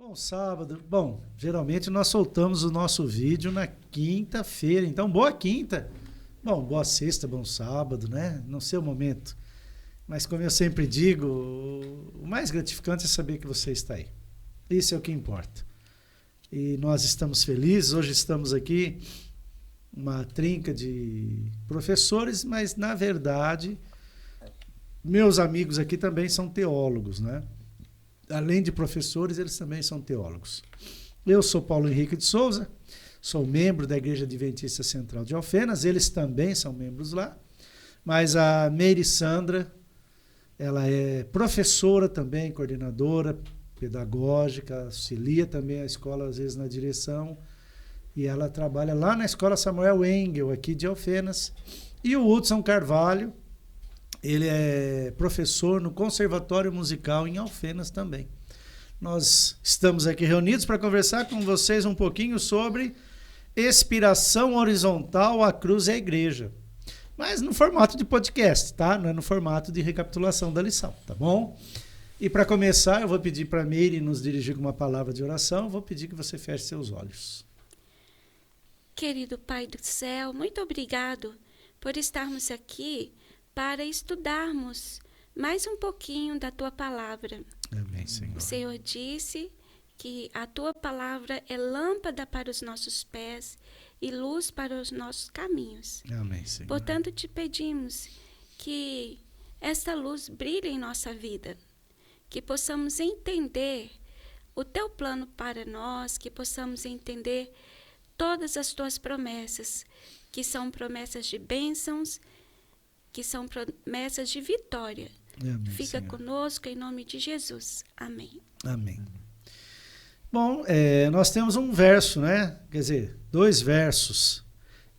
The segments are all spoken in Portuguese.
Bom sábado. Bom, geralmente nós soltamos o nosso vídeo na quinta-feira. Então, boa quinta. Bom, boa sexta, bom sábado, né? Não sei o momento. Mas como eu sempre digo, o mais gratificante é saber que você está aí. Isso é o que importa. E nós estamos felizes. Hoje estamos aqui, uma trinca de professores, mas, na verdade, meus amigos aqui também são teólogos, né? Além de professores, eles também são teólogos. Eu sou Paulo Henrique de Souza, sou membro da Igreja Adventista Central de Alfenas, eles também são membros lá, mas a Meire Sandra, ela é professora também, coordenadora pedagógica, auxilia também a escola, às vezes, na direção, e ela trabalha lá na Escola Samuel Engel, aqui de Alfenas. E o Hudson Carvalho, ele é professor no Conservatório Musical em Alfenas também. Nós estamos aqui reunidos para conversar com vocês um pouquinho sobre Expiração Horizontal, a Cruz e a Igreja. Mas no formato de podcast, tá? Não é no formato de recapitulação da lição, tá bom? E para começar, eu vou pedir para a Meire nos dirigir com uma palavra de oração. Vou pedir que você feche seus olhos. Querido Pai do céu, muito obrigado por estarmos aqui para estudarmos mais um pouquinho da Tua Palavra. Amém, Senhor. O Senhor disse que a Tua Palavra é lâmpada para os nossos pés e luz para os nossos caminhos. Amém, Senhor. Portanto, te pedimos que esta luz brilhe em nossa vida, que possamos entender o Teu plano para nós, que possamos entender todas as Tuas promessas, que são promessas de bênçãos, que são promessas de vitória. Amém, Fica Senhor. conosco em nome de Jesus. Amém. Amém. Bom, nós temos um verso, né? Quer dizer, dois versos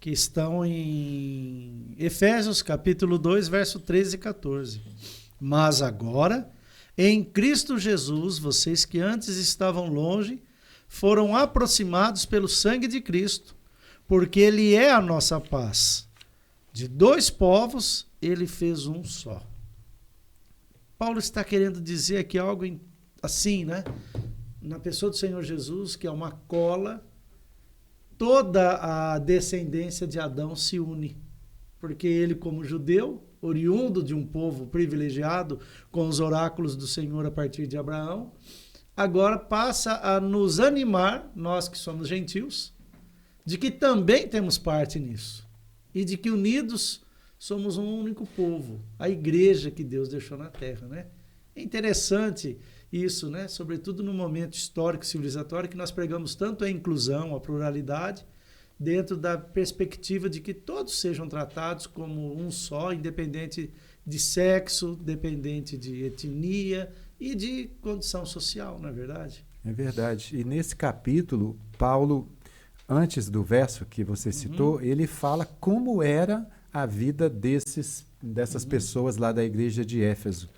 que estão em Efésios, capítulo 2, verso 13 e 14. Mas agora, em Cristo Jesus, vocês que antes estavam longe, foram aproximados pelo sangue de Cristo, porque Ele é a nossa paz. De dois povos, Ele fez um só. Paulo está querendo dizer aqui algo assim, né? Na pessoa do Senhor Jesus, que é uma cola, toda a descendência de Adão se une. Porque ele, como judeu, oriundo de um povo privilegiado, com os oráculos do Senhor a partir de Abraão, agora passa a nos animar, nós que somos gentios, de que também temos parte nisso. E de que unidos somos um único povo, a igreja que Deus deixou na terra, né? É interessante isso, né? Sobretudo no momento histórico e civilizatório que nós pregamos tanto a inclusão, a pluralidade, dentro da perspectiva de que todos sejam tratados como um só, independente de sexo, independente de etnia e de condição social, não é verdade? É verdade. E nesse capítulo, Paulo, antes do verso que você citou, ele fala como era a vida dessas pessoas lá da igreja de Éfeso.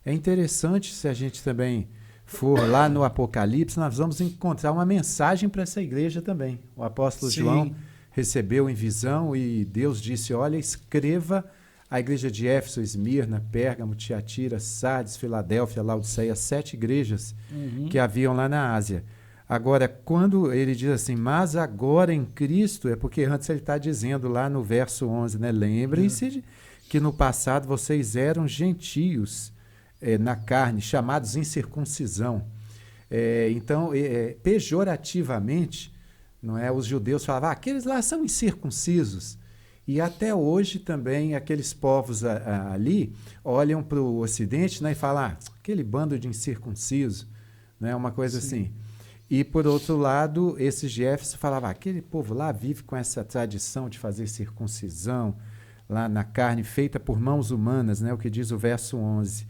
É interessante, se a gente também for lá no Apocalipse, nós vamos encontrar uma mensagem para essa igreja também. O apóstolo João recebeu em visão e Deus disse, olha, escreva a igreja de Éfeso, Esmirna, Pérgamo, Tiatira, Sardes, Filadélfia, Laodiceia, 7 igrejas que haviam lá na Ásia. Agora, quando ele diz assim, mas agora em Cristo, é porque antes ele está dizendo lá no verso 11, né? Lembrem-se que no passado vocês eram gentios na carne, chamados incircuncisão. Então, pejorativamente, não é? Os judeus falavam, aqueles lá são incircuncisos. E até hoje também aqueles povos ali olham para o Ocidente, né, e falam, aquele bando de incircunciso, né? Uma coisa assim. E, por outro lado, esses de Éfeso falavam, aquele povo lá vive com essa tradição de fazer circuncisão lá na carne feita por mãos humanas, né? O que diz o verso 11.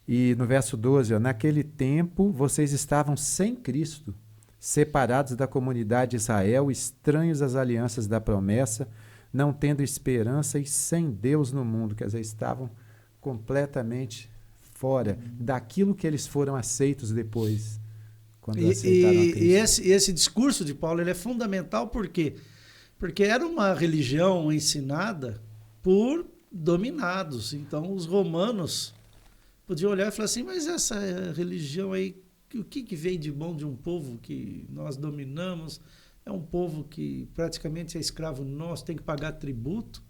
E no verso 12, naquele tempo vocês estavam sem Cristo, separados da comunidade de Israel, estranhos às alianças da promessa, não tendo esperança e sem Deus no mundo. Quer dizer, estavam completamente fora daquilo que eles foram aceitos depois. E esse discurso de Paulo ele é fundamental por quê? Porque era uma religião ensinada por dominados. Então, os romanos podiam olhar e falar assim, mas essa religião aí o que vem de bom de um povo que nós dominamos? É um povo que praticamente é escravo nosso, tem que pagar tributo.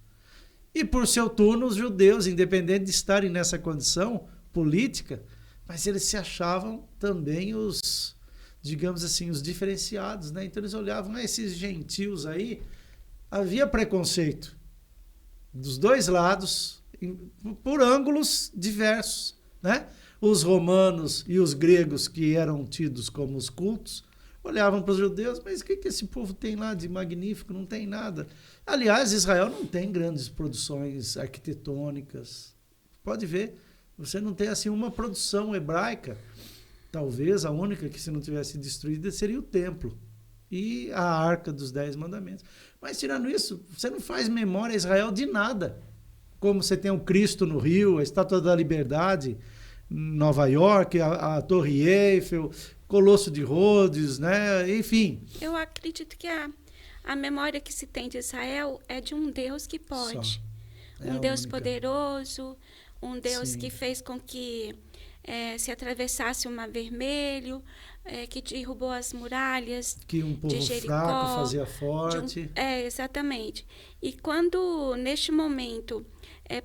E por seu turno, os judeus, independente de estarem nessa condição política, mas eles se achavam também os, digamos assim, os diferenciados, né? Então eles olhavam, esses gentios aí, havia preconceito dos dois lados, por ângulos diversos, né? Os romanos e os gregos, que eram tidos como os cultos, olhavam para os judeus, mas o que esse povo tem lá de magnífico? Não tem nada. Aliás, Israel não tem grandes produções arquitetônicas. Pode ver, você não tem assim uma produção hebraica. Talvez a única que, se não tivesse destruída, seria o templo e a Arca dos 10 Mandamentos. Mas, tirando isso, você não faz memória a Israel de nada. Como você tem o Cristo no Rio, a Estátua da Liberdade em Nova York, a Torre Eiffel, Colosso de Rhodes, né? Enfim. Eu acredito que a memória que se tem de Israel é de um Deus que pode. Um Deus poderoso, um Deus que fez com que se atravessasse o Mar Vermelho, que derrubou as muralhas que um povo de Jericó, fraco fazia forte. Exatamente. E quando, neste momento,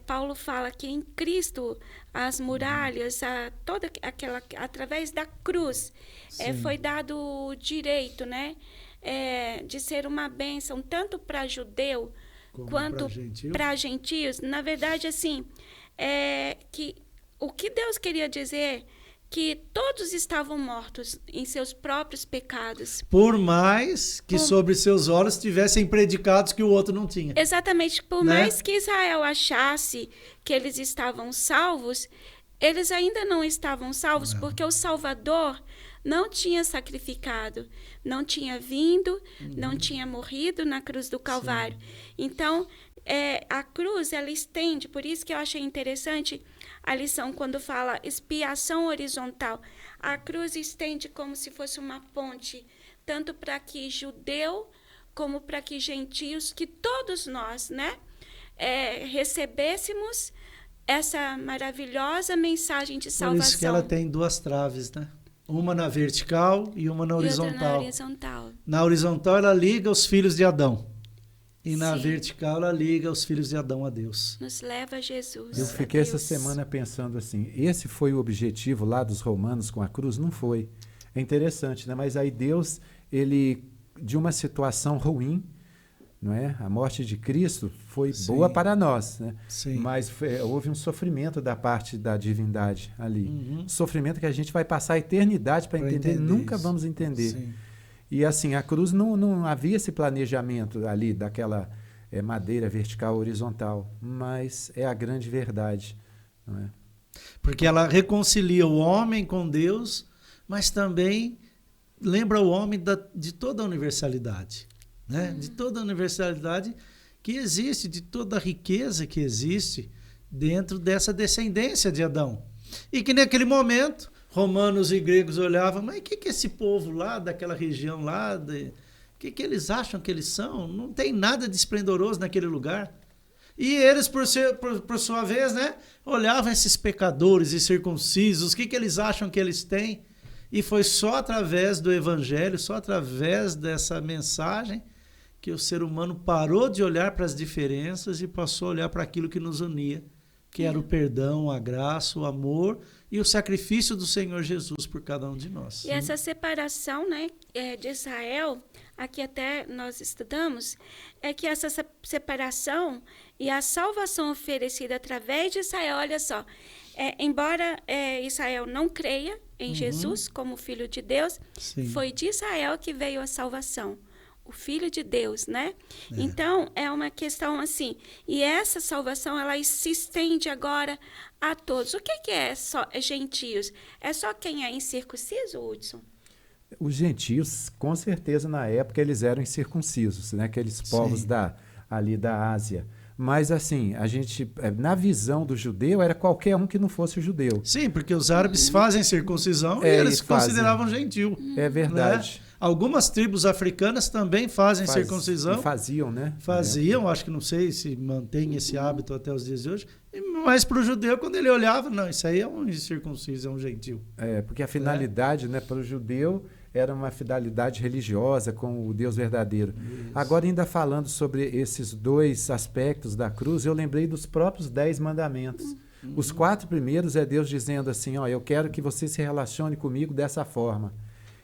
Paulo fala que em Cristo as muralhas, toda aquela, através da cruz, foi dado o direito, né, de ser uma bênção tanto para judeu quanto para gentios. Na verdade, assim, que o que Deus queria dizer que todos estavam mortos em seus próprios pecados. Por mais que sobre seus olhos tivessem predicados que o outro não tinha. Exatamente. Por mais que Israel achasse que eles estavam salvos, eles ainda não estavam salvos, porque o Salvador não tinha sacrificado, não tinha vindo, não tinha morrido na cruz do Calvário. Então, a cruz, ela estende, por isso que eu achei interessante a lição quando fala expiação horizontal. A cruz estende como se fosse uma ponte, tanto para que judeu como para que gentios, que todos nós, né, recebêssemos essa maravilhosa mensagem de salvação. Por isso que ela tem duas traves, né? Uma na vertical e uma na horizontal. outra na horizontal. Na horizontal ela liga os filhos de Adão. E na vertical ela liga os filhos de Adão a Deus. Nos leva a Jesus. Eu fiquei essa semana pensando assim, esse foi o objetivo lá dos romanos com a cruz? Não foi. É interessante, né? Mas aí Deus, ele, de uma situação ruim, não é? A morte de Cristo foi boa para nós, né? Mas houve um sofrimento da parte da divindade ali. Sofrimento que a gente vai passar a eternidade para entender, nunca vamos entender. Sim. E assim, a cruz não havia esse planejamento ali daquela madeira vertical horizontal, mas é a grande verdade, não é? Porque ela reconcilia o homem com Deus, mas também lembra o homem de toda a universalidade, né? De toda a universalidade que existe, de toda a riqueza que existe dentro dessa descendência de Adão. E que naquele momento romanos e gregos olhavam, mas o que esse povo lá, daquela região lá, o que eles acham que eles são? Não tem nada de esplendoroso naquele lugar. E eles, por sua vez, né, olhavam esses pecadores e circuncisos, o que eles acham que eles têm? E foi só através do evangelho, só através dessa mensagem, que o ser humano parou de olhar para as diferenças e passou a olhar para aquilo que nos unia, que era o perdão, a graça, o amor e o sacrifício do Senhor Jesus por cada um de nós. E essa separação, né, de Israel, aqui até nós estudamos, é que essa separação e a salvação oferecida através de Israel, olha só, embora Israel não creia em Jesus como Filho de Deus, foi de Israel que veio a salvação. O Filho de Deus, né? Então, é uma questão assim. E essa salvação, ela se estende agora a todos. O que é só gentios? É só quem é incircunciso, Hudson? Os gentios, com certeza, na época, eles eram incircuncisos, né? Aqueles povos ali da Ásia. Mas, assim, a gente, na visão do judeu, era qualquer um que não fosse o judeu. Sim, porque os árabes fazem circuncisão e eles consideravam gentil. É verdade. Né? Algumas tribos africanas também fazem circuncisão. Faziam, né? Faziam, acho que não sei se mantém esse hábito até os dias de hoje. Mas para o judeu, quando ele olhava, não, isso aí é um incircunciso, é um gentil. Porque a finalidade, né, para o judeu era uma finalidade religiosa com o Deus verdadeiro. Isso. Agora, ainda falando sobre esses dois aspectos da cruz, eu lembrei dos próprios 10 mandamentos. Os 4 primeiros é Deus dizendo assim, ó, eu quero que você se relacione comigo dessa forma.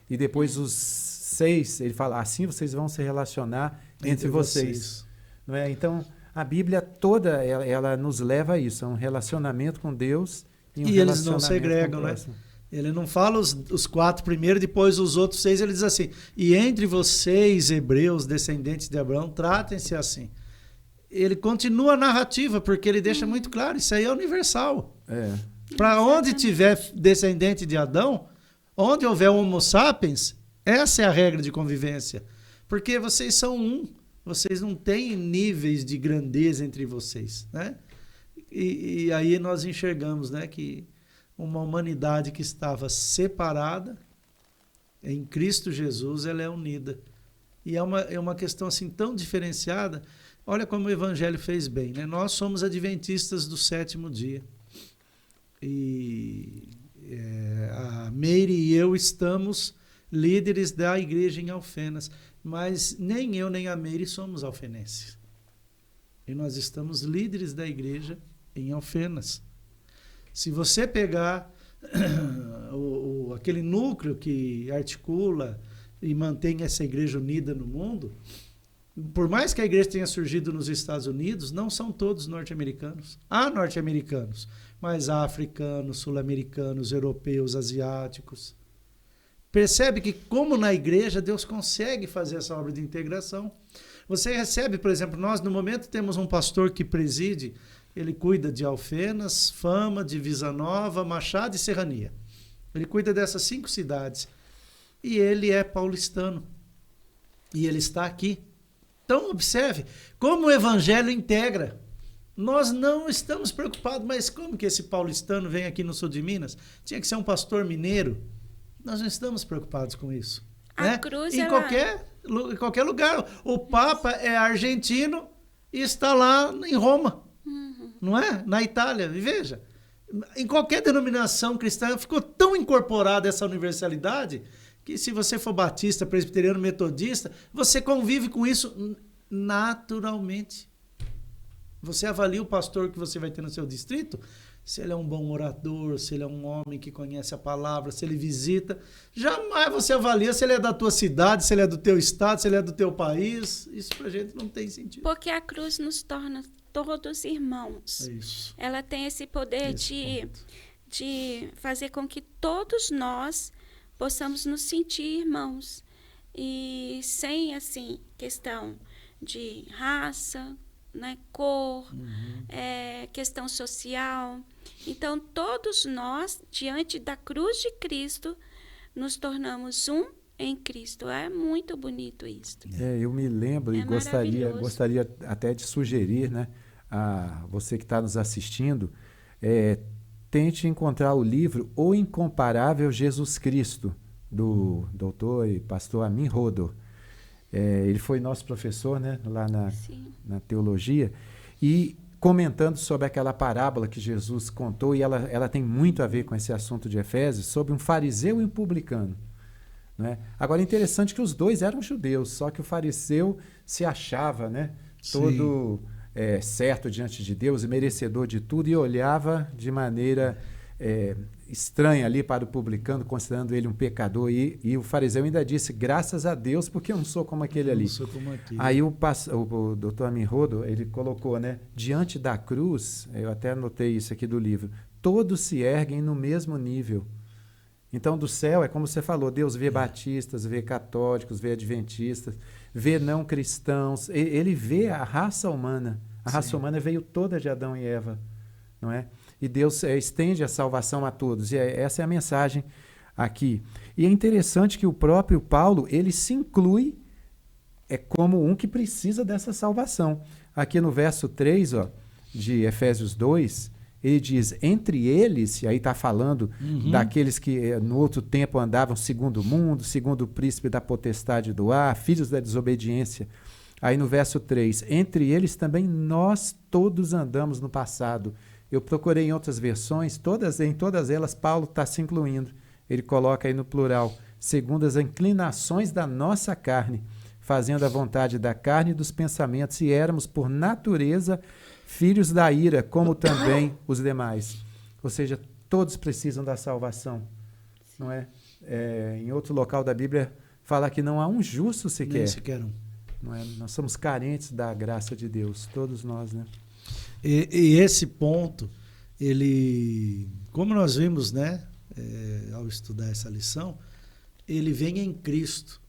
E depois os 6, ele fala, assim vocês vão se relacionar entre vocês. Não é? Então, a Bíblia toda, ela nos leva a isso, a um relacionamento com Deus e um relacionamento eles não segregam, né? Ele não fala os 4 primeiros, depois os outros 6, ele diz assim, e entre vocês, hebreus, descendentes de Abraão, tratem-se assim. Ele continua a narrativa, porque ele deixa muito claro, isso aí é universal. Para onde tiver descendente de Adão, onde houver homo sapiens, essa é a regra de convivência. Porque vocês são um, vocês não têm níveis de grandeza entre vocês, né? E aí nós enxergamos, né, que uma humanidade que estava separada, em Cristo Jesus, ela é unida. E é uma questão assim tão diferenciada. Olha como o Evangelho fez bem, né? Nós somos adventistas do 7º dia. E a Meire e eu estamos líderes da igreja em Alfenas. Mas nem eu nem a Meire somos alfenenses. E nós estamos líderes da igreja em Alfenas. Se você pegar aquele núcleo que articula e mantém essa igreja unida no mundo, por mais que a igreja tenha surgido nos Estados Unidos, não são todos norte-americanos. Há norte-americanos, mas há africanos, sul-americanos, europeus, asiáticos. Percebe que, como na igreja, Deus consegue fazer essa obra de integração. Você recebe, por exemplo, nós no momento temos um pastor que preside, ele cuida de Alfenas, Fama, Divisa Nova, Machado e Serrania. Ele cuida dessas 5 cidades. E ele é paulistano. E ele está aqui. Então, observe como o Evangelho integra. Nós não estamos preocupados, mas como que esse paulistano vem aqui no sul de Minas? Tinha que ser um pastor mineiro. Nós não estamos preocupados com isso. A cruz em qualquer lugar. O Papa é argentino e está lá em Roma. Não é? Na Itália. E veja, em qualquer denominação cristã ficou tão incorporada essa universalidade que se você for batista, presbiteriano, metodista, você convive com isso naturalmente. Você avalia o pastor que você vai ter no seu distrito, se ele é um bom orador, se ele é um homem que conhece a palavra, se ele visita. Jamais você avalia se ele é da tua cidade, se ele é do teu estado, se ele é do teu país. Isso pra gente não tem sentido. Porque a cruz nos torna todos irmãos. É isso. Ela tem esse poder de fazer com que todos nós possamos nos sentir irmãos. E sem, assim, questão de raça, né, cor, questão social. Então, todos nós, diante da cruz de Cristo, nos tornamos um em Cristo. É muito bonito isso. Eu me lembro e gostaria até de sugerir, né, a você que está nos assistindo, tente encontrar o livro O Incomparável Jesus Cristo, do doutor e pastor Amin Rodor. Ele foi nosso professor, né, lá na teologia, e comentando sobre aquela parábola que Jesus contou, e ela tem muito a ver com esse assunto de Efésios, sobre um fariseu e um publicano. Né? Agora, é interessante que os dois eram judeus, só que o fariseu se achava, né, todo certo diante de Deus e merecedor de tudo, e olhava de maneira estranha ali para o publicano, considerando ele um pecador, e o fariseu ainda disse, graças a Deus, porque eu não sou como aquele ali. Sou como aquele. Aí o doutor Amin Rodor, ele colocou, né, diante da cruz, eu até anotei isso aqui do livro, todos se erguem no mesmo nível. Então, do céu, é como você falou, Deus vê batistas, vê católicos, vê adventistas, vê não cristãos, ele vê a raça humana. A raça humana veio toda de Adão e Eva, não é? E Deus estende a salvação a todos. E essa é a mensagem aqui. E é interessante que o próprio Paulo, ele se inclui como um que precisa dessa salvação. Aqui no verso 3, de Efésios 2, ele diz, entre eles, e aí está falando daqueles que no outro tempo andavam segundo o mundo, segundo o príncipe da potestade do ar, filhos da desobediência. Aí no verso 3, entre eles também nós todos andamos no passado. Eu procurei em outras versões, em todas elas Paulo está se incluindo. Ele coloca aí no plural, segundo as inclinações da nossa carne, fazendo a vontade da carne e dos pensamentos, e éramos por natureza filhos da ira, como também os demais. Ou seja, todos precisam da salvação, não é? Em outro local da Bíblia fala que não há um justo sequer. Nem sequer um. Não é? Nós somos carentes da graça de Deus, todos nós, né? E esse ponto, ele, como nós vimos, né, ao estudar essa lição, ele vem em Cristo.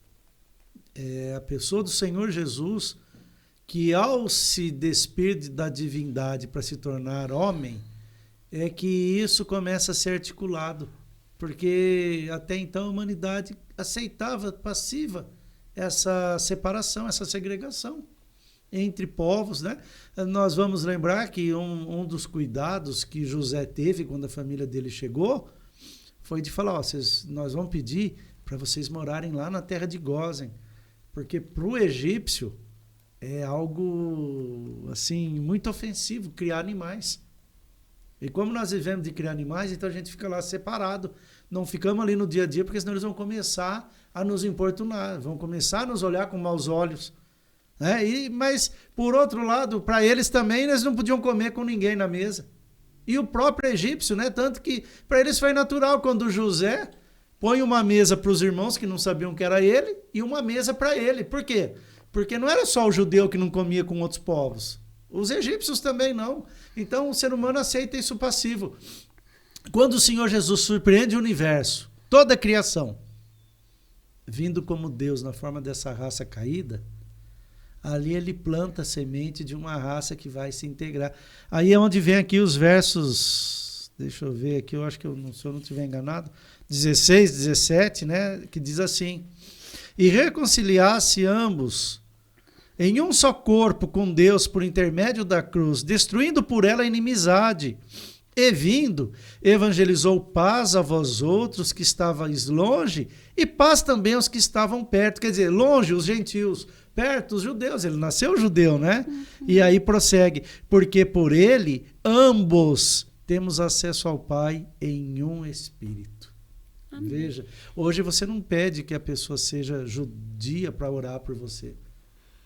A pessoa do Senhor Jesus, que ao se despir da divindade para se tornar homem, é que isso começa a ser articulado. Porque até então a humanidade aceitava, passiva, essa separação, essa segregação entre povos, né? Nós vamos lembrar que um dos cuidados que José teve quando a família dele chegou foi de falar, nós vamos pedir para vocês morarem lá na terra de Gósen, porque para o egípcio é algo assim muito ofensivo criar animais. E como nós vivemos de criar animais, então a gente fica lá separado, não ficamos ali no dia a dia, porque senão eles vão começar a nos importunar, vão começar a nos olhar com maus olhos. Mas, por outro lado, para eles também, eles não podiam comer com ninguém na mesa. E o próprio egípcio, né? Tanto que para eles foi natural quando José põe uma mesa para os irmãos que não sabiam que era ele e uma mesa para ele. Por quê? Porque não era só o judeu que não comia com outros povos. Os egípcios também não. Então o ser humano aceita isso passivo. Quando o Senhor Jesus surpreende o universo, toda a criação, vindo como Deus na forma dessa raça caída, ali ele planta a semente de uma raça que vai se integrar. Aí é onde vem aqui os versos, deixa eu ver aqui, eu acho que se eu não estiver enganado, 16, 17, né, que diz assim, e reconciliasse ambos em um só corpo com Deus por intermédio da cruz, destruindo por ela a inimizade, e vindo, evangelizou paz a vós outros que estavais longe, e paz também aos que estavam perto. Quer dizer, longe os gentios, perto os judeus. Ele nasceu judeu, né? E aí prossegue, porque por ele ambos temos acesso ao Pai em um Espírito. Amém. Veja, hoje você não pede que a pessoa seja judia para orar por você.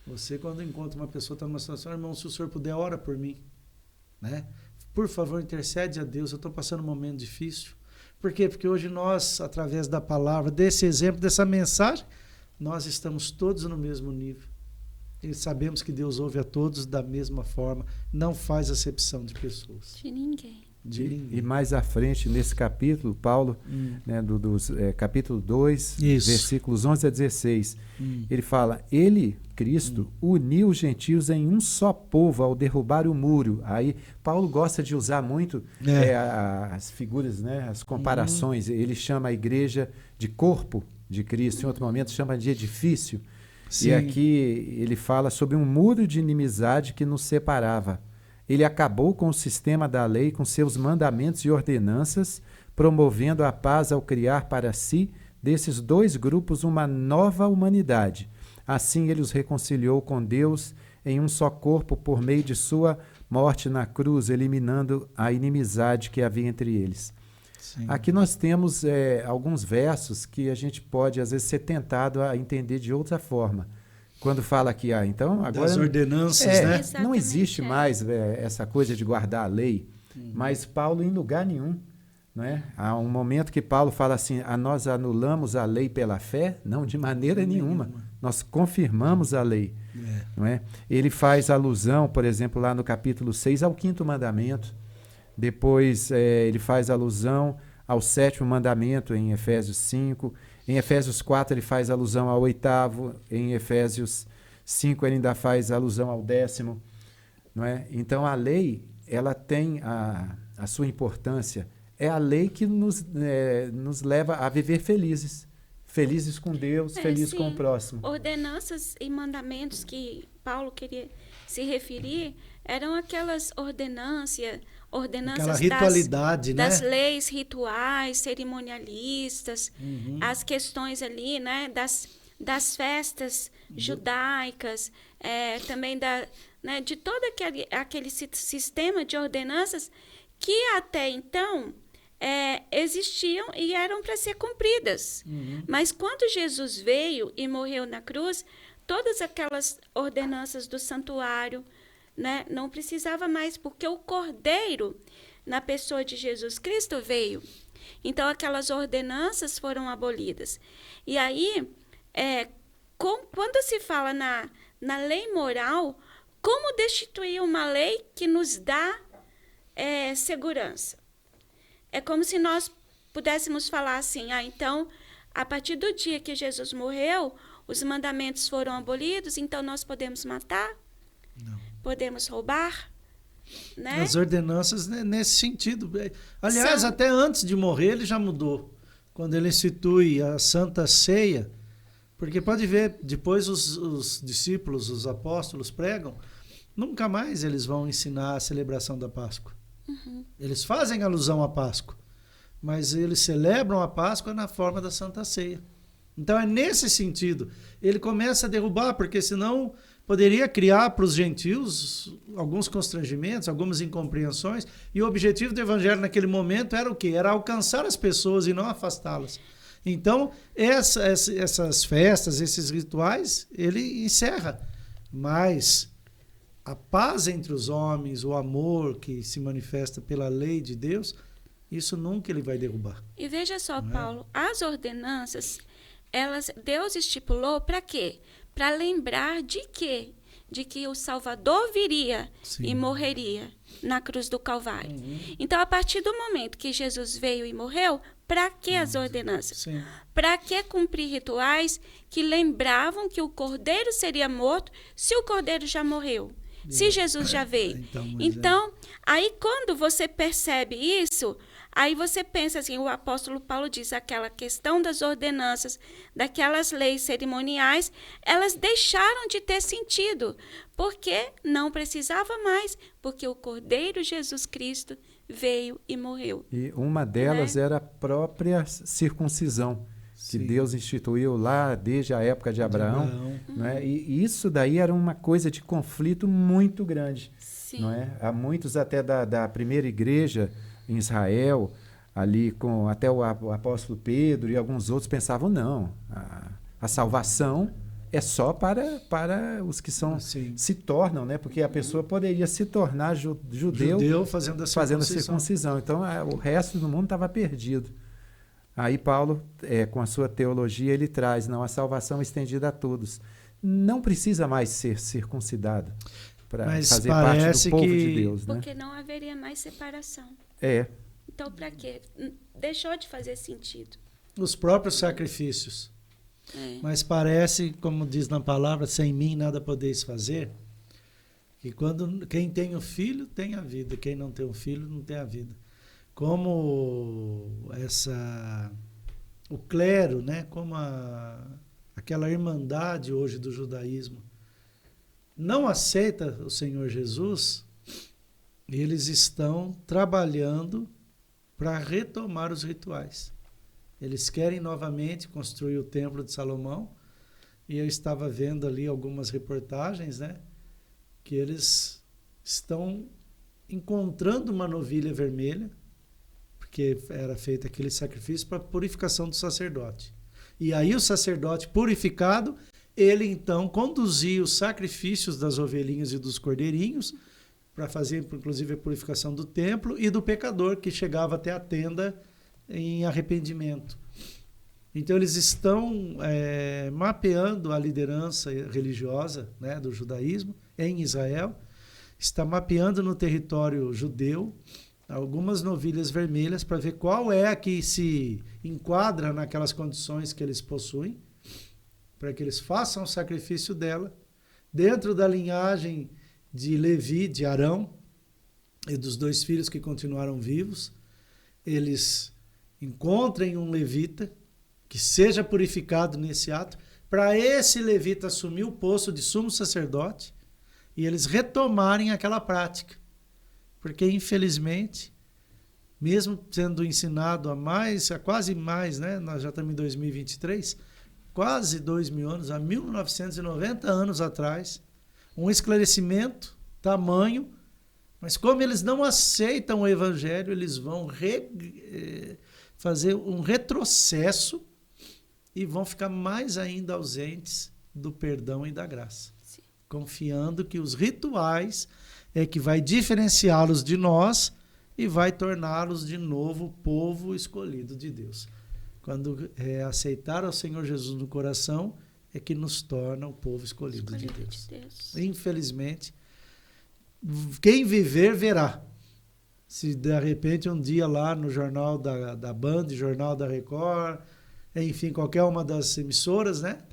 Você, quando encontra uma pessoa que está numa situação, irmão, se o senhor puder, ora por mim, né? Por favor, intercede a Deus, eu estou passando um momento difícil. Por quê? Porque hoje nós, através da palavra, desse exemplo, dessa mensagem, nós estamos todos no mesmo nível. E sabemos que Deus ouve a todos da mesma forma, não faz acepção de pessoas. De ninguém. E mais à frente, nesse capítulo, Paulo, né, capítulo 2, versículos 11 a 16, ele fala, ele, Cristo, uniu os gentios em um só povo ao derrubar o muro. Aí Paulo gosta de usar muito as figuras, né, as comparações. Ele chama a igreja de corpo de Cristo, em outro momento chama de edifício. Sim. E aqui ele fala sobre um muro de inimizade que nos separava. Ele acabou com o sistema da lei, com seus mandamentos e ordenanças, promovendo a paz ao criar para si, desses dois grupos, uma nova humanidade. Assim ele os reconciliou com Deus em um só corpo por meio de sua morte na cruz, eliminando a inimizade que havia entre eles. Sim. Aqui nós temos alguns versos que a gente pode, às vezes, ser tentado a entender de outra forma. Quando fala aqui, então agora... Das ordenanças, né? Não existe mais essa coisa de guardar a lei, mas Paulo em lugar nenhum. Não é? Há um momento que Paulo fala assim, nós anulamos a lei pela fé? Não, de maneira nenhuma. Nós confirmamos a lei. Não é? Ele faz alusão, por exemplo, lá no capítulo 6, ao 5º mandamento. Depois ele faz alusão ao 7º mandamento em Efésios 5. Em Efésios 4 ele faz alusão ao 8º. Em Efésios 5 ele ainda faz alusão ao 10º. Não é? Então a lei ela tem a sua importância. É a lei que nos leva a viver felizes. Felizes com Deus, felizes com o próximo. Ordenanças e mandamentos que Paulo queria se referir eram aquelas Aquela ordenanças ritualidade, né? das leis rituais, cerimonialistas, as questões ali, né, das festas judaicas, também né, de todo aquele sistema de ordenanças que até então existiam e eram para ser cumpridas. Mas quando Jesus veio e morreu na cruz, todas aquelas ordenanças do santuário, né, não precisava mais, porque o Cordeiro, na pessoa de Jesus Cristo, veio. Então, aquelas ordenanças foram abolidas. E aí, quando se fala na lei moral, como destituir uma lei que nos dá segurança? É como se nós pudéssemos falar assim, então, a partir do dia que Jesus morreu, os mandamentos foram abolidos, então nós podemos matar? Não. Podemos roubar? Né? As ordenanças nesse sentido. Aliás, até antes de morrer, ele já mudou. Quando ele institui a Santa Ceia, porque pode ver, depois os discípulos, os apóstolos pregam, nunca mais eles vão ensinar a celebração da Páscoa. Eles fazem alusão à Páscoa, mas eles celebram a Páscoa na forma da Santa Ceia. Então é nesse sentido. Ele começa a derrubar, porque senão poderia criar para os gentios alguns constrangimentos, algumas incompreensões, e o objetivo do evangelho naquele momento era o quê? Era alcançar as pessoas e não afastá-las. Então, essas festas, esses rituais, ele encerra. Mas a paz entre os homens, o amor que se manifesta pela lei de Deus, isso nunca ele vai derrubar. E veja só, Paulo, as ordenanças, Deus estipulou para quê? Para lembrar de quê? De que o Salvador viria e morreria na cruz do Calvário. Então, a partir do momento que Jesus veio e morreu, para que as ordenanças? Para que cumprir rituais que lembravam que o Cordeiro seria morto se o Cordeiro já morreu? Se Jesus já veio. Então, aí quando você percebe isso, aí você pensa assim, o apóstolo Paulo diz, aquela questão das ordenanças, daquelas leis cerimoniais, elas deixaram de ter sentido, porque não precisava mais, porque o Cordeiro Jesus Cristo veio e morreu. E uma delas era a própria circuncisão, que Deus instituiu lá desde a época de Abraão. Não é? E isso daí era uma coisa de conflito muito grande. Não é? Há muitos até da primeira igreja em Israel, ali com até o apóstolo Pedro e alguns outros pensavam, não, a salvação é só para os que se tornam, né? Porque a pessoa poderia se tornar judeu fazendo a circuncisão. Então, o resto do mundo estava perdido. Aí Paulo, com a sua teologia, ele traz, não, a salvação estendida a todos. Não precisa mais ser circuncidado para fazer parte do povo de Deus. Né? Porque não haveria mais separação. Então, para quê? Deixou de fazer sentido. Os próprios sacrifícios. Mas parece, como diz na palavra, sem mim nada podeis fazer, que quem tem o filho tem a vida, quem não tem o filho não tem a vida. Como o clero, né? Como aquela irmandade hoje do judaísmo não aceita o Senhor Jesus, eles estão trabalhando para retomar os rituais. Eles querem novamente construir o Templo de Salomão, e eu estava vendo ali algumas reportagens, né? Que eles estão encontrando uma novilha vermelha, porque era feito aquele sacrifício para purificação do sacerdote. E aí o sacerdote purificado, ele então conduzia os sacrifícios das ovelhinhas e dos cordeirinhos para fazer, inclusive, a purificação do templo e do pecador que chegava até a tenda em arrependimento. Então eles estão mapeando a liderança religiosa, né, do judaísmo em Israel, está mapeando no território judeu algumas novilhas vermelhas para ver qual é a que se enquadra naquelas condições que eles possuem, para que eles façam o sacrifício dela, dentro da linhagem de Levi, de Arão, e dos 2 filhos que continuaram vivos. Eles encontrem um levita que seja purificado nesse ato, para esse levita assumir o posto de sumo sacerdote, e eles retomarem aquela prática. Porque, infelizmente, mesmo sendo ensinado há quase mais, né? Nós já estamos em 2023, quase 2.000 anos, há 1990 anos atrás, um esclarecimento tamanho, mas como eles não aceitam o evangelho, eles vão fazer um retrocesso e vão ficar mais ainda ausentes do perdão e da graça. Sim. Confiando que os rituais é que vai diferenciá-los de nós e vai torná-los de novo o povo escolhido de Deus. Quando aceitar ao Senhor Jesus no coração, é que nos torna o povo escolhido de Deus. Infelizmente, quem viver, verá. Se de repente um dia lá no jornal da Band, jornal da Record, enfim, qualquer uma das emissoras, né,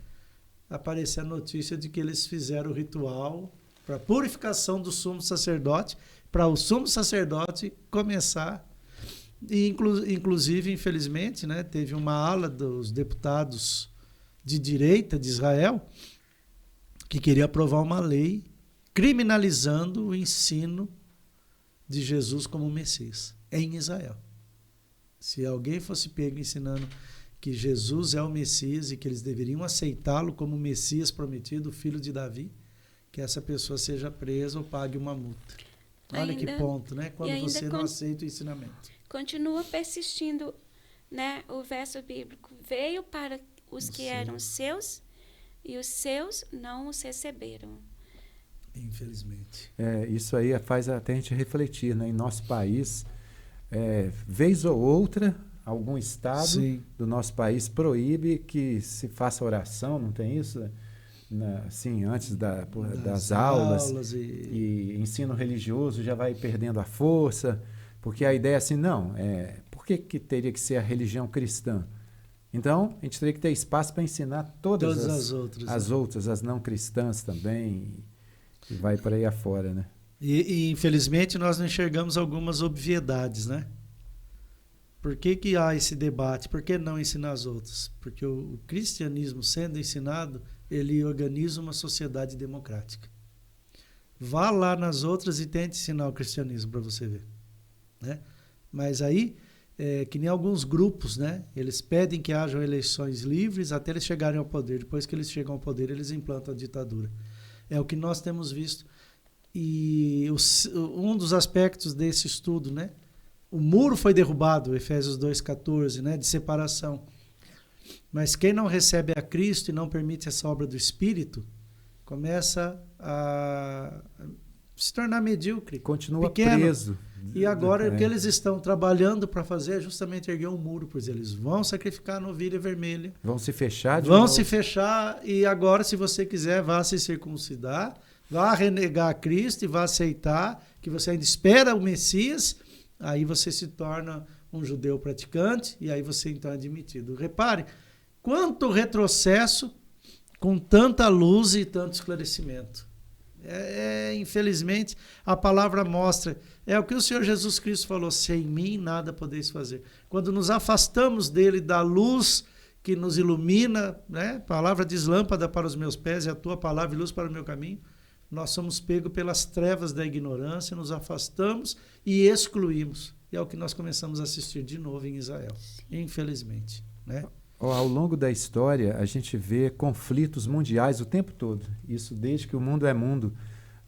aparecer a notícia de que eles fizeram o ritual para a purificação do sumo sacerdote, para o sumo sacerdote começar. E inclusive, infelizmente, né, teve uma ala dos deputados de direita de Israel que queria aprovar uma lei criminalizando o ensino de Jesus como Messias em Israel. Se alguém fosse pego ensinando que Jesus é o Messias e que eles deveriam aceitá-lo como Messias prometido, filho de Davi, que essa pessoa seja presa ou pague uma multa. Olha que ponto, né? Quando você não aceita o ensinamento. Continua persistindo, né, o verso bíblico. Veio para os que eram seus e os seus não os receberam. Infelizmente. Isso aí faz até a gente refletir, né? Em nosso país, vez ou outra, algum estado Sim. do nosso país proíbe que se faça oração, não tem isso? Assim, antes das aulas e ensino religioso já vai perdendo a força, porque a ideia é assim, não, por que teria que ser a religião cristã? Então, a gente teria que ter espaço para ensinar todas as outras, as não cristãs também, e vai por aí afora, né? E infelizmente nós não enxergamos algumas obviedades, né? Por que há esse debate? Por que não ensinar as outras? Porque o cristianismo sendo ensinado, ele organiza uma sociedade democrática. Vá lá nas outras e tente ensinar o cristianismo para você ver, né? Mas aí, que nem alguns grupos, né? Eles pedem que hajam eleições livres até eles chegarem ao poder. Depois que eles chegam ao poder, eles implantam a ditadura. É o que nós temos visto. E um dos aspectos desse estudo, né? O muro foi derrubado, Efésios 2,14, né? De separação. Mas quem não recebe a Cristo e não permite essa obra do Espírito, começa a se tornar medíocre. Continua pequeno. Preso. E agora o que eles estão trabalhando para fazer é justamente erguer um muro, pois eles vão sacrificar a novilha vermelha. Vão se fechar de Vão novo. se fechar e agora, se você quiser, vá se circuncidar, vá renegar a Cristo e vá aceitar que você ainda espera o Messias, aí você se torna um judeu praticante e aí você então é admitido. Repare, quanto retrocesso com tanta luz e tanto esclarecimento. Infelizmente, a palavra mostra, é o que o Senhor Jesus Cristo falou, sem mim nada podeis fazer. Quando nos afastamos dele, da luz que nos ilumina, né? Palavra diz lâmpada para os meus pés, é a tua palavra e luz para o meu caminho, nós somos pegos pelas trevas da ignorância, nos afastamos e excluímos. E é o que nós começamos a assistir de novo em Israel, infelizmente, né? Ao longo da história, a gente vê conflitos mundiais o tempo todo. Isso desde que o mundo é mundo.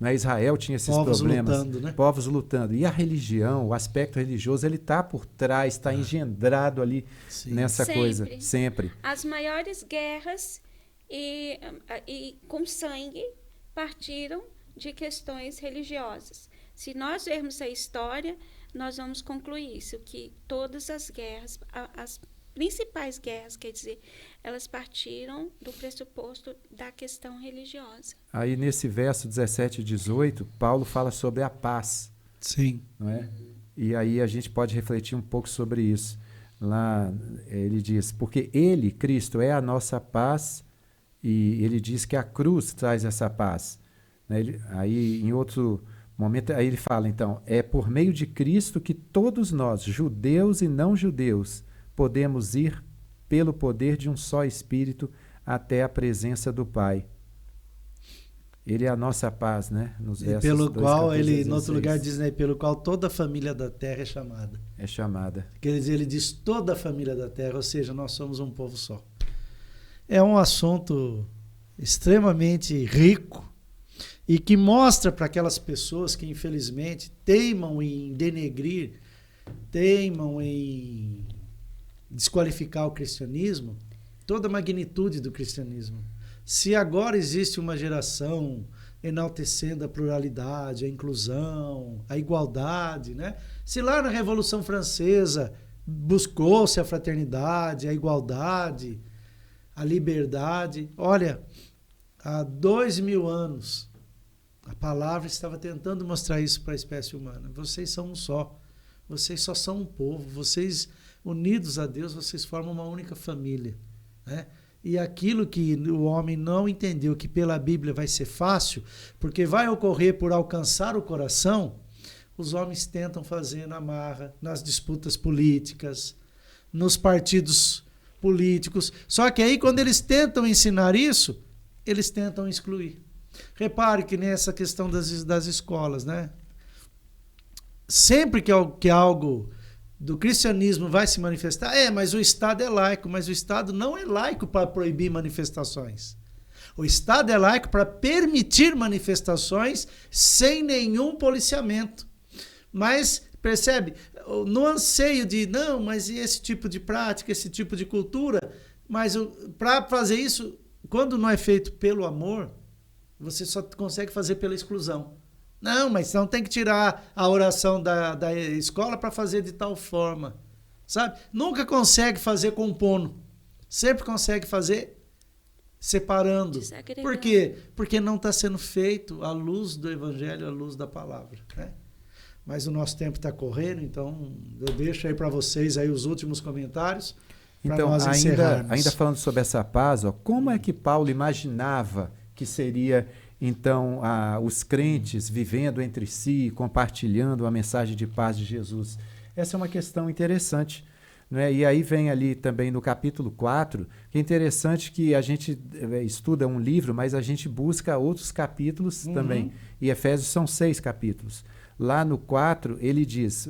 Né? Israel tinha esses problemas. Lutando, né? Povos lutando. E a religião, o aspecto religioso, ele está por trás, está engendrado ali nessa coisa. Sempre. As maiores guerras e com sangue partiram de questões religiosas. Se nós vermos a história, nós vamos concluir isso, que todas as guerras, as principais guerras, quer dizer, elas partiram do pressuposto da questão religiosa. Aí nesse verso 17 e 18, Paulo fala sobre a paz. Sim. Não é? E aí a gente pode refletir um pouco sobre isso. Lá ele diz, porque ele, Cristo, é a nossa paz, e ele diz que a cruz traz essa paz. Né? Aí em outro momento, aí ele fala, então, é por meio de Cristo que todos nós, judeus e não judeus, podemos ir pelo poder de um só Espírito até a presença do Pai. Ele é a nossa paz, né? Nos E versos pelo 2, qual 14 a ele, 16. no outro lugar, diz, né? Pelo qual toda a família da terra é chamada. É chamada. Quer dizer, ele diz toda a família da terra, ou seja, nós somos um povo só. É um assunto extremamente rico e que mostra para aquelas pessoas que, infelizmente, teimam em denegrir, teimam em desqualificar o cristianismo, toda a magnitude do cristianismo. Se agora existe uma geração enaltecendo a pluralidade, a inclusão, a igualdade, né? Se lá na Revolução Francesa buscou-se a fraternidade, a igualdade, a liberdade, olha, há 2000 anos a palavra estava tentando mostrar isso para a espécie humana. Vocês são um só, vocês só são um povo, vocês unidos a Deus, vocês formam uma única família, né? E aquilo que o homem não entendeu, que pela Bíblia vai ser fácil, porque vai ocorrer por alcançar o coração, os homens tentam fazer na marra, nas disputas políticas, nos partidos políticos. Só que aí, quando eles tentam ensinar isso, eles tentam excluir. Repare que nessa questão das escolas, né? Sempre que algo do cristianismo vai se manifestar, mas o Estado é laico, mas o Estado não é laico para proibir manifestações. O Estado é laico para permitir manifestações sem nenhum policiamento. Mas, percebe, no anseio de, não, mas e esse tipo de prática, esse tipo de cultura, mas para fazer isso, quando não é feito pelo amor, você só consegue fazer pela exclusão. Não, mas não tem que tirar a oração da escola para fazer de tal forma, sabe? Nunca consegue fazer compondo, sempre consegue fazer separando. Por quê? Porque não está sendo feito à luz do Evangelho, à luz da palavra, né? Mas o nosso tempo está correndo, então eu deixo aí para vocês aí os últimos comentários. Então, ainda falando sobre essa paz, como é que Paulo imaginava que seria, então, os crentes vivendo entre si, compartilhando a mensagem de paz de Jesus? Essa é uma questão interessante, né? E aí vem ali também no capítulo 4, que é interessante que a gente estuda um livro, mas a gente busca outros capítulos também. E Efésios são 6 capítulos. Lá no 4, ele diz,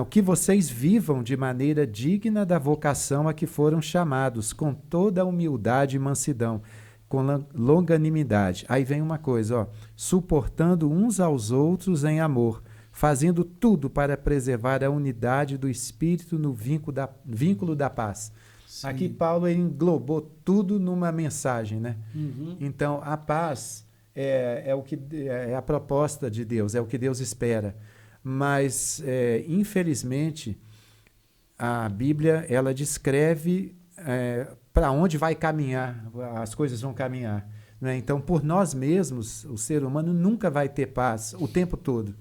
que vocês vivam de maneira digna da vocação a que foram chamados, com toda a humildade e mansidão, com longanimidade. Aí vem uma coisa, suportando uns aos outros em amor, fazendo tudo para preservar a unidade do Espírito no vínculo da paz. Sim. Aqui Paulo englobou tudo numa mensagem, né? Então, a paz é a proposta de Deus, é o que Deus espera. Mas, infelizmente, a Bíblia ela descreve para onde vai caminhar, as coisas vão caminhar, né? Então, por nós mesmos, o ser humano nunca vai ter paz o tempo todo,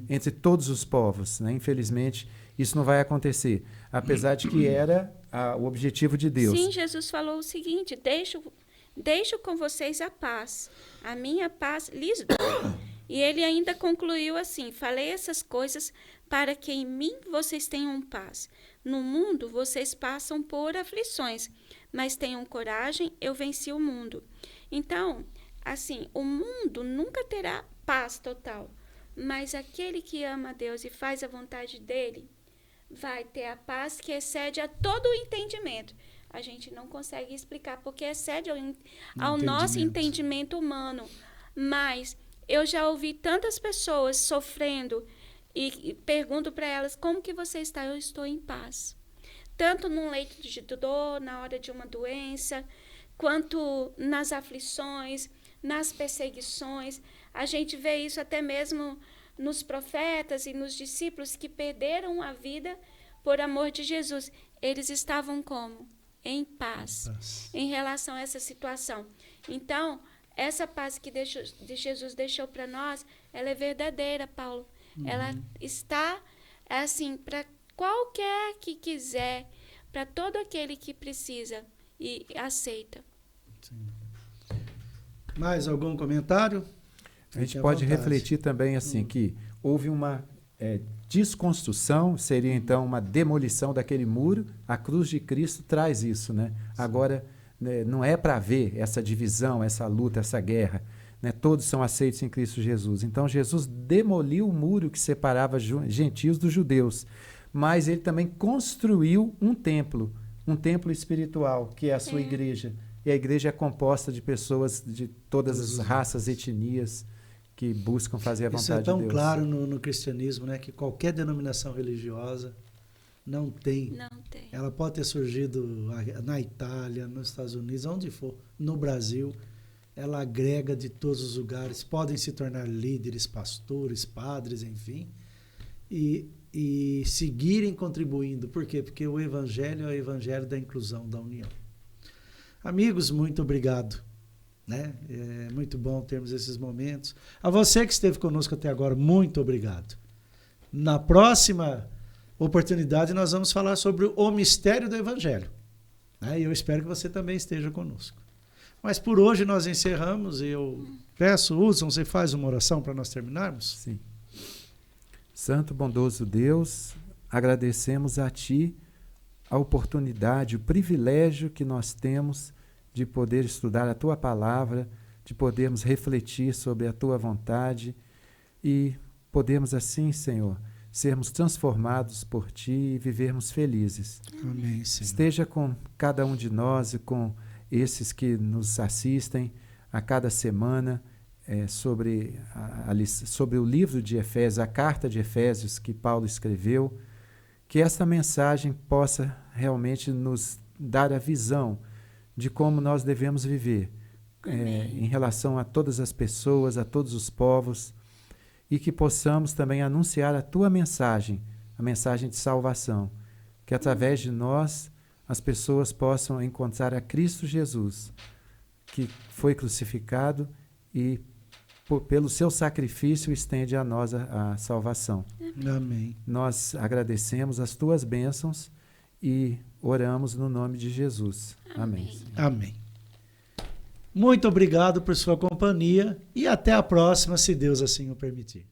entre todos os povos, né? Infelizmente, isso não vai acontecer, apesar de que era o objetivo de Deus. Sim, Jesus falou o seguinte, deixo com vocês a paz, a minha paz lhes dou. E ele ainda concluiu assim, falei essas coisas para que em mim vocês tenham paz. No mundo vocês passam por aflições, mas tenham coragem, eu venci o mundo. Então, assim, o mundo nunca terá paz total, mas aquele que ama a Deus e faz a vontade dele, vai ter a paz que excede a todo o entendimento. A gente não consegue explicar porque excede ao nosso entendimento humano, mas eu já ouvi tantas pessoas sofrendo e pergunto para elas, como que você está? Eu estou em paz. Tanto num leito de dor, na hora de uma doença, quanto nas aflições, nas perseguições. A gente vê isso até mesmo nos profetas e nos discípulos que perderam a vida por amor de Jesus. Eles estavam como? Em paz, em relação a essa situação. Então, essa paz que Jesus deixou para nós, ela é verdadeira, Paulo. Ela está, assim, para qualquer que quiser, para todo aquele que precisa e aceita. Sim. Mais algum comentário? A gente pode refletir também, assim, que houve uma desconstrução, seria então uma demolição daquele muro. A cruz de Cristo traz isso, né? Sim. Agora, né, não é para haver essa divisão, essa luta, essa guerra. Né? Todos são aceitos em Cristo Jesus. Então, Jesus demoliu o muro que separava gentios dos judeus, mas ele também construiu um templo espiritual, que é a sua igreja. E a igreja é composta de pessoas de todas as raças, etnias, que buscam fazer a vontade de Deus. Isso é tão claro no cristianismo, né? Que qualquer denominação religiosa não tem. Ela pode ter surgido na Itália, nos Estados Unidos, onde for, no Brasil. Ela agrega de todos os lugares, podem se tornar líderes, pastores, padres, enfim, e seguirem contribuindo. Por quê? Porque o Evangelho é o Evangelho da inclusão, da união. Amigos, muito obrigado. Né? É muito bom termos esses momentos. A você que esteve conosco até agora, muito obrigado. Na próxima oportunidade, nós vamos falar sobre o mistério do Evangelho. Né? E eu espero que você também esteja conosco. Mas por hoje nós encerramos e eu peço, Hudson, você faz uma oração para nós terminarmos? Sim. Santo, bondoso Deus, agradecemos a Ti a oportunidade, o privilégio que nós temos de poder estudar a Tua palavra, de podermos refletir sobre a Tua vontade e podermos assim, Senhor, sermos transformados por Ti e vivermos felizes. Amém, Senhor. Esteja com cada um de nós e com esses que nos assistem a cada semana sobre o livro de Efésios, a carta de Efésios que Paulo escreveu, que esta mensagem possa realmente nos dar a visão de como nós devemos viver em relação a todas as pessoas, a todos os povos, e que possamos também anunciar a Tua mensagem, a mensagem de salvação, que através de nós as pessoas possam encontrar a Cristo Jesus, que foi crucificado e, pelo seu sacrifício, estende a nós a salvação. Amém. Nós agradecemos as Tuas bênçãos e oramos no nome de Jesus. Amém. Amém. Muito obrigado por sua companhia e até a próxima, se Deus assim o permitir.